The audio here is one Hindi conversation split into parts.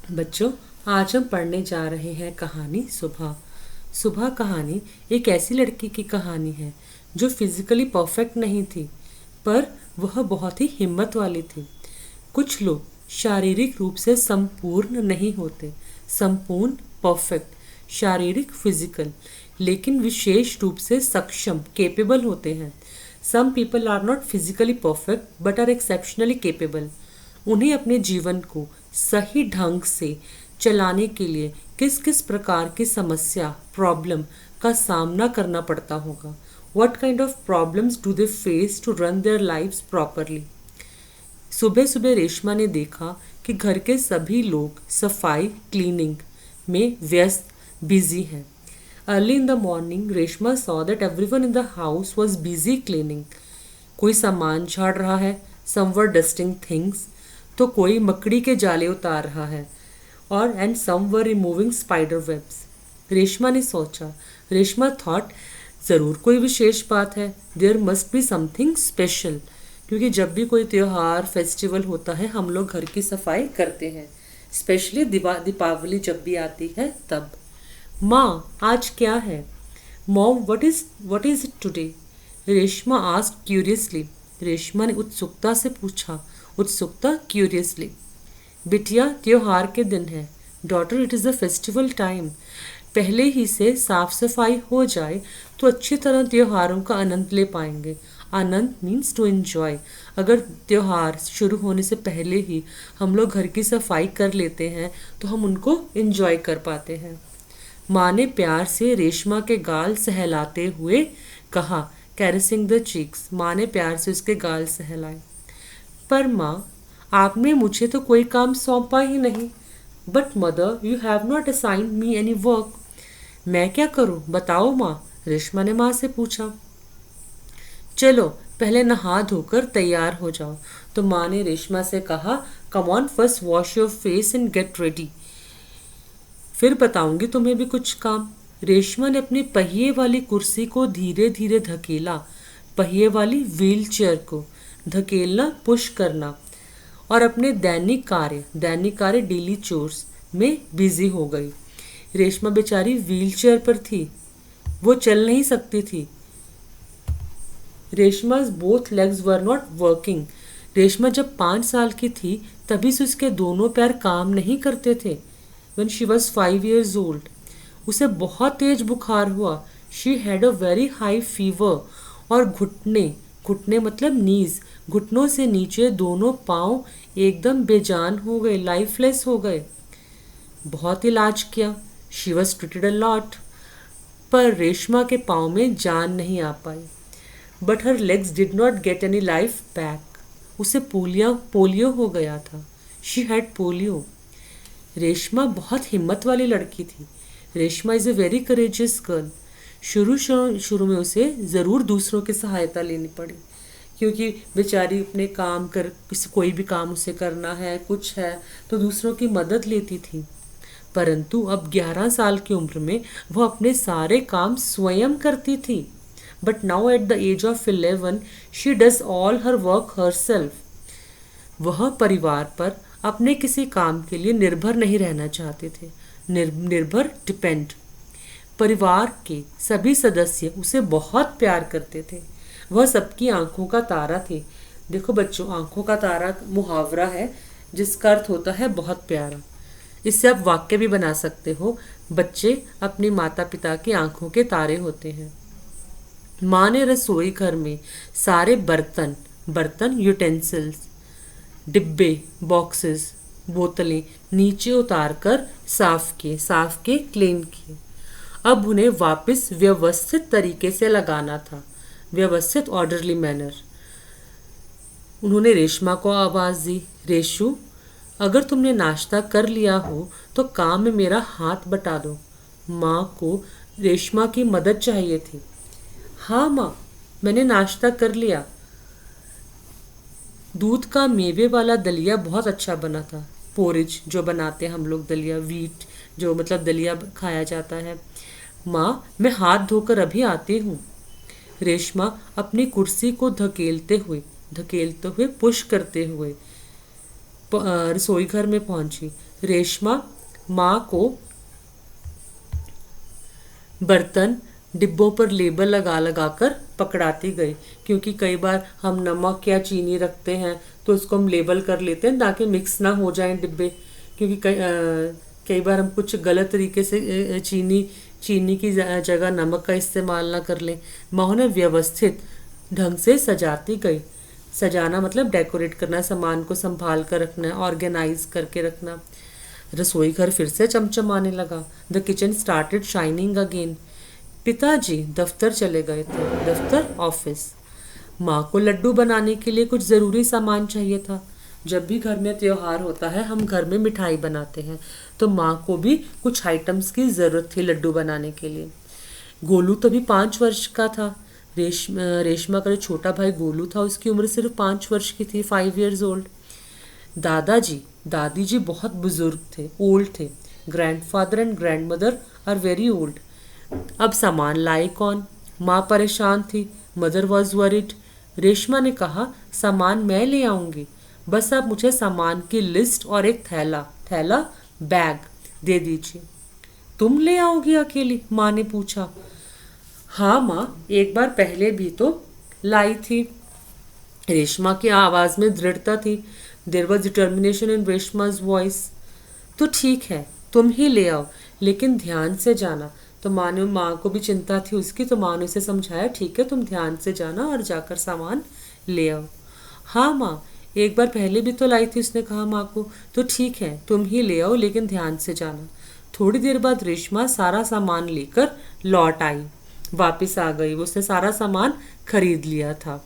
बच्चों, आज हम पढ़ने जा रहे हैं कहानी सुबह। सुबह कहानी एक ऐसी लड़की की कहानी है जो फिजिकली परफेक्ट नहीं थी, पर वह बहुत ही हिम्मत वाली थी। कुछ लोग शारीरिक रूप से संपूर्ण नहीं होते, संपूर्ण परफेक्ट शारीरिक फिजिकल, लेकिन विशेष रूप से सक्षम केपेबल होते हैं। Some people are not physically perfect but are exceptionally capable. उन्हें अपने जीवन को सही ढंग से चलाने के लिए किस किस प्रकार की समस्या प्रॉब्लम का सामना करना पड़ता होगा। What kind of problems do they face to run their lives properly? सुबह सुबह रेशमा ने देखा कि घर के सभी लोग सफाई क्लीनिंग में व्यस्त बिजी हैं। Early in the morning Reshma saw that everyone in the house was busy cleaning. कोई सामान झाड़ रहा है, सम वर डस्टिंग थिंग्स, तो कोई मकड़ी के जाले उतार रहा है, और and some were removing spider webs. Reshma ने सोचा, रेशमा थॉट, ज़रूर कोई विशेष बात है, there must be something special, क्योंकि जब भी कोई त्योहार फेस्टिवल होता है हम लोग घर की सफाई करते हैं, स्पेशली दीपावली जब भी आती है तब। माँ, आज क्या है? Mom, what is it today? Reshma asked curiously. Reshma ने उत्सुकता से पूछा, उत्सुकता क्यूरियसली। बिटिया, त्योहार के दिन है। Daughter, it is the festival time. पहले ही से साफ सफाई हो जाए तो अच्छी तरह त्योहारों का आनंद ले पाएंगे। आनंद मीन्स टू एंजॉय। अगर त्योहार शुरू होने से पहले ही हम लोग घर की सफाई कर लेते हैं तो हम उनको एंजॉय कर पाते हैं। माँ ने प्यार से रेशमा के गाल सहलाते हुए कहा, कैरेसिंग द चीक्स। माँ ने प्यार से उसके गाल सहलाए। पर माँ, आपने मुझे तो कोई काम सौंपा ही नहीं। But mother, you have not assigned me any work. मैं क्या करूँ, बताओ माँ? रेशमा ने माँ से पूछा। चलो पहले नहा धोकर तैयार हो जाओ। तो माँ ने रेशमा से कहा, come on, first wash your face and get ready, फिर बताऊंगी तुम्हें भी कुछ काम। रेशमा ने अपनी पहिए वाली कुर्सी को धीरे धीरे धकेला, पहिए वाली व्हील चेयर को धकेलना, पुश करना, और अपने दैनिक कार्य डेली चोर्स में बिजी हो गई। रेशमा बेचारी व्हील चेयर पर थी, वो चल नहीं सकती थी। Reshma's both legs were not working. Reshma जब 5 साल की थी तभी से उसके दोनों पैर काम नहीं करते थे। When she was 5 years old, उसे बहुत तेज बुखार हुआ। She had a very high fever, और घुटने घुटने मतलब नीज, घुटनों से नीचे दोनों पाँव एकदम बेजान हो गए, लाइफलेस हो गए। बहुत इलाज किया, she was treated a lot, पर रेशमा के पाँव में जान नहीं आ पाई। But her legs did not get any life back. उसे पोलियो हो गया था। She had polio. रेशमा बहुत हिम्मत वाली लड़की थी। Reshma is a very courageous girl. शुरू में उसे ज़रूर दूसरों की सहायता लेनी पड़ी, क्योंकि बेचारी अपने काम कर, कोई भी काम उसे करना है, कुछ है, तो दूसरों की मदद लेती थी। परंतु अब 11 साल की उम्र में वह अपने सारे काम स्वयं करती थी। But now at the age of 11 she does all her work herself. वह परिवार पर अपने किसी काम के लिए निर्भर नहीं रहना चाहते थे। निर्भर डिपेंड। परिवार के सभी सदस्य उसे बहुत प्यार करते थे। वह सबकी आंखों का तारा थे। देखो बच्चों, आंखों का तारा मुहावरा है जिसका अर्थ होता है बहुत प्यारा। इससे आप वाक्य भी बना सकते हो, बच्चे अपनी माता पिता की आंखों के तारे होते हैं। माँ ने रसोई घर में सारे बर्तन यूटेंसिल्स, डिब्बे, बॉक्सेस, बोतलें नीचे उतार कर साफ किए, क्लीन किए। अब उन्हें वापस व्यवस्थित तरीके से लगाना था, व्यवस्थित ऑर्डरली मैनर। उन्होंने रेशमा को आवाज़ दी, रेशु, अगर तुमने नाश्ता कर लिया हो तो काम में मेरा हाथ बटा दो। माँ को रेशमा की मदद चाहिए थी। हाँ माँ, मैंने नाश्ता कर लिया। दूध का मेवे वाला दलिया बहुत अच्छा बना था। पोरिज जो बनाते हैं हम लोग, दलिया, वीट जो मतलब दलिया खाया जाता है। माँ, मैं हाथ धोकर अभी आती हूँ। रेशमा अपनी कुर्सी को धकेलते हुए पुश करते हुए रसोई घर में पहुंची। रेशमा माँ को बर्तन डिब्बों पर लेबल लगा लगा कर पकड़ाती गई, क्योंकि कई बार हम नमक या चीनी रखते हैं तो उसको हम लेबल कर लेते हैं ताकि मिक्स ना हो जाएं डिब्बे, क्योंकि कई बार हम कुछ गलत तरीके से चीनी चीनी की जगह नमक का इस्तेमाल ना कर लें। माँ उन्हें व्यवस्थित ढंग से सजाती गई। सजाना मतलब डेकोरेट करना, सामान को संभाल कर रखना, ऑर्गेनाइज करके रखना। रसोई घर फिर से चमचमाने लगा। The kitchen started shining again. पिताजी दफ्तर चले गए थे, दफ्तर ऑफिस। माँ को लड्डू बनाने के लिए कुछ ज़रूरी सामान चाहिए था। जब भी घर में त्योहार होता है, हम घर में मिठाई बनाते हैं, तो माँ को भी कुछ आइटम्स की ज़रूरत थी लड्डू बनाने के लिए। गोलू तभी 5 वर्ष का था। रेशमा का जो छोटा भाई गोलू था, उसकी उम्र सिर्फ 5 वर्ष की थी, 5 years old। दादाजी दादी जी बहुत बुजुर्ग थे, ओल्ड थे। Grandfather and grandmother are very old. अब सामान लाए कौन? माँ परेशान थी। Mother was worried. रेशमा ने कहा, सामान मैं ले आऊंगी, बस आप मुझे सामान की लिस्ट और एक थैला थैला बैग दे दीजिए। तुम ले आओगी अकेली? माँ ने पूछा। हाँ माँ, एक बार पहले भी तो लाई थी। रेशमा की आवाज में दृढ़ता थी। There was determination in Reshma's voice. तो ठीक है, तुम ही ले आओ, लेकिन ध्यान से जाना। तो माँ को भी चिंता थी उसकी, तो माँ ने उसे समझाया, ठीक है, तुम ध्यान से जाना और जाकर सामान ले आओ। हाँ माँ, एक बार पहले भी तो लाई थी, उसने कहा माँ को। तो ठीक है, तुम ही ले आओ, लेकिन ध्यान से जाना। थोड़ी देर बाद रेशमा सारा सामान लेकर लौट आई, वापस आ गई। उसने सारा सामान खरीद लिया था।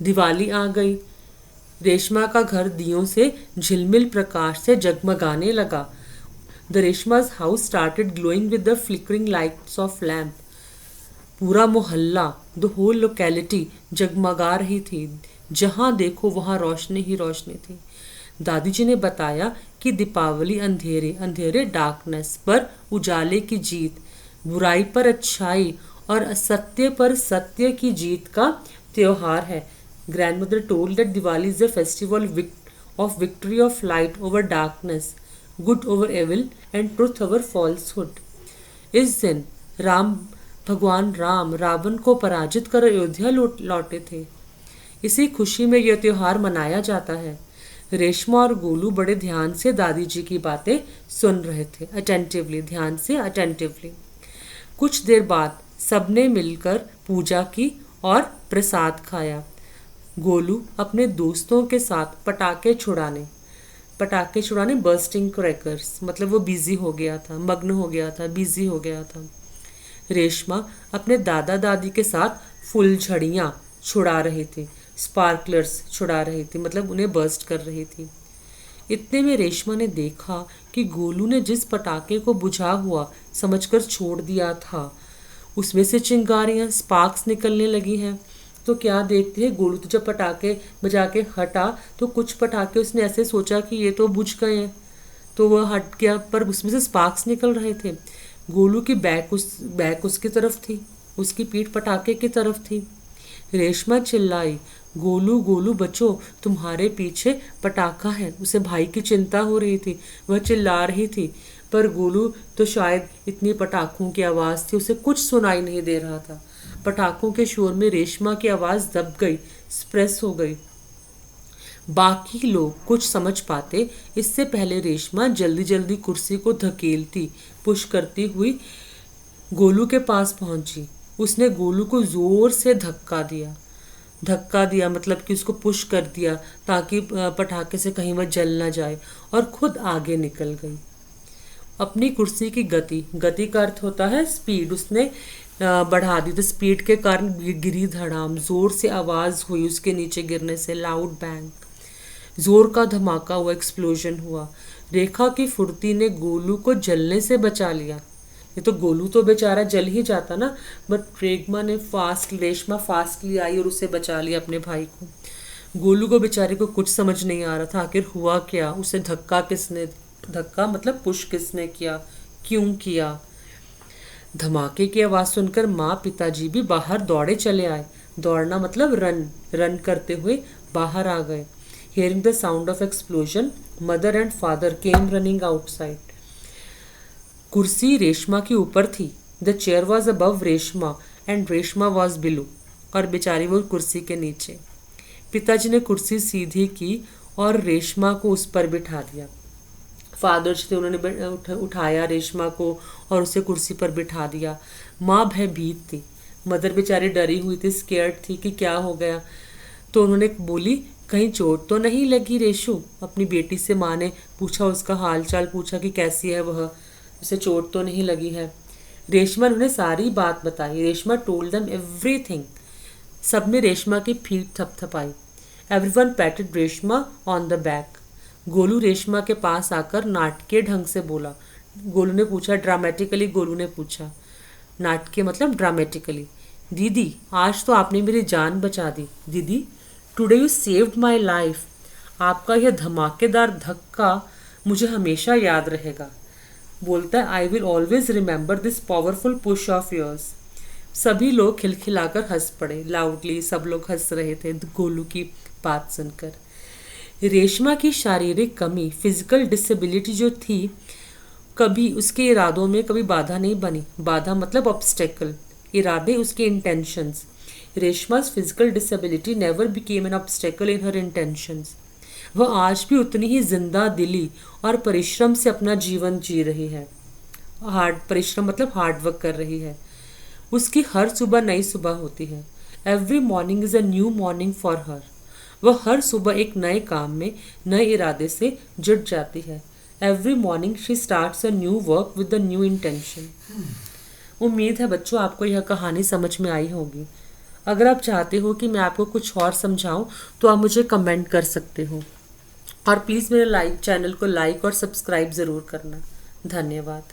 दिवाली आ गई। रेशमा का घर दियों से झिलमिल प्रकाश से जगमगाने लगा। The Reshma's house started glowing with the flickering lights of lamp. पूरा मोहल्ला, द होल लोकेलिटी जगमगा रही थी। जहाँ देखो वहाँ रोशनी ही रोशनी थी। दादी जी ने बताया कि दीपावली अंधेरे अंधेरे डार्कनेस पर उजाले की जीत, बुराई पर अच्छाई और असत्य पर सत्य की जीत का त्योहार है। Grandmother told that Diwali is the festival of victory of light over darkness, good over evil and truth over falsehood. इस दिन भगवान राम रावण को पराजित कर अयोध्या लौटे थे। इसी खुशी में यह त्योहार मनाया जाता है। रेशमा और गोलू बड़े ध्यान से दादी जी की बातें सुन रहे थे, अटेंटिवली, ध्यान से, अटेंटिवली। कुछ देर बाद सबने मिलकर पूजा की और प्रसाद खाया। गोलू अपने दोस्तों के साथ पटाखे छुड़ाने बर्स्टिंग क्रैकर्स, मतलब वो बिजी हो गया था, मग्न हो गया था, बिजी हो गया था। रेशमा अपने दादा दादी के साथ फुलझड़ियाँ छुड़ा रही थी, स्पार्कलर्स छुड़ा रही थी, मतलब उन्हें बर्स्ट कर रही थी। इतने में रेशमा ने देखा कि गोलू ने जिस पटाखे को बुझा हुआ समझकर छोड़ दिया था, उसमें से चिंगारियाँ, स्पार्क्स निकलने लगी हैं। तो क्या देखते हैं, गोलू तो जब पटाखे बजा के हटा तो कुछ पटाखे उसने ऐसे सोचा कि ये तो बुझ गए हैं, तो वह हट गया, पर उसमें से स्पार्क्स निकल रहे थे। गोलू की बैक उसकी तरफ थी, उसकी पीठ पटाखे की तरफ थी। रेशमा चिल्लाई, गोलू गोलू बचो, तुम्हारे पीछे पटाखा है। उसे भाई की चिंता हो रही थी, वह चिल्ला रही थी, पर गोलू तो शायद इतनी पटाखों की आवाज़ थी, उसे कुछ सुनाई नहीं दे रहा था। पटाखों के शोर में रेशमा की आवाज़ दब गई, स्प्रेस हो गई। बाकी लोग कुछ समझ पाते इससे पहले रेशमा जल्दी जल्दी कुर्सी को धकेलती, पुश करती हुई गोलू के पास पहुंची। उसने गोलू को जोर से धक्का दिया, मतलब कि उसको पुश कर दिया ताकि पटाखे से कहीं वह जल ना जाए, और खुद आगे निकल गई। अपनी कुर्सी की गति का अर्थ होता है स्पीड, उसने बढ़ा दी। तो स्पीड के कारण गिरी धड़ाम, जोर से आवाज़ हुई उसके नीचे गिरने से, लाउड बैंग, जोर का धमाका हुआ, एक्सप्लोजन हुआ। रेखा की फुर्ती ने गोलू को जलने से बचा लिया। ये तो गोलू तो बेचारा जल ही जाता ना, बट रेशमा फास्टली आई और उसे बचा लिया अपने भाई को। गोलू को बेचारे को कुछ समझ नहीं आ रहा था आखिर हुआ क्या, उसे धक्का मतलब पुश किसने किया, क्यों किया। धमाके की आवाज़ सुनकर माँ पिताजी भी बाहर दौड़े चले आए। दौड़ना मतलब रन करते हुए बाहर आ गए। Hearing the sound of explosion, Mother and father came running outside. कुर्सी रेशमा के ऊपर थी. The chair was above Reshma and Reshma was below. और बेचारी वो कुर्सी के नीचे. पिताजी ने कुर्सी सीधी की और रेशमा को उस पर बिठा दिया. फादर थे, उन्होंने उठाया रेशमा को और उसे कुर्सी पर बिठा दिया. माँ भयभीत थी. मदर बेचारी डरी हुई थी, स्केयर्ड थी कि क्या हो गया. तो उन्होंने बोली, कहीं चोट तो नहीं लगी रेशु. अपनी बेटी से माँ ने पूछा, उसका हाल चाल पूछा कि कैसी है वह, उसे चोट तो नहीं लगी है. रेशमा ने उन्हें सारी बात बताई. Reshma told them everything. सब ने रेशमा की पीठ थपथपाई. Everyone patted Reshma on the back. Golu Reshma के पास आकर नाटकीय ढंग से बोला. गोलू ने पूछा, ड्रामेटिकली गोलू ने पूछा. नाटकीय मतलब ड्रामेटिकली. दीदी, आज तो आपने मेरी जान बचा दी. दीदी, today you saved my life. आपका यह धमाकेदार धक्का मुझे हमेशा याद रहेगा. बोलता है, I will always remember this powerful push of yours. सभी लोग खिलखिलाकर हंस पड़े. लाउडली सब लोग हंस रहे थे गोलू की बात सुनकर. रेशमा की शारीरिक कमी, फिजिकल डिसेबिलिटी जो थी, कभी उसके इरादों में कभी बाधा नहीं बनी. बाधा मतलब ऑब्स्टेकल. इरादे उसके intentions. रेशमा's physical disability never became an obstacle in her intentions. वह आज भी उतनी ही जिंदा दिली और परिश्रम से अपना जीवन जी रही है. परिश्रम मतलब हार्ड वर्क कर रही है. उसकी हर सुबह नई सुबह होती है. Every morning is a new morning for her. वह हर सुबह एक नए काम में नए इरादे से जुट जाती है. Every morning she starts a new work with a new intention. उम्मीद है बच्चों आपको यह कहानी समझ में आई होगी. अगर आप चाहते हो कि मैं आपको कुछ और समझाऊं तो आप मुझे कमेंट कर सकते हो. और प्लीज़ मेरे चैनल को लाइक और सब्सक्राइब ज़रूर करना. धन्यवाद.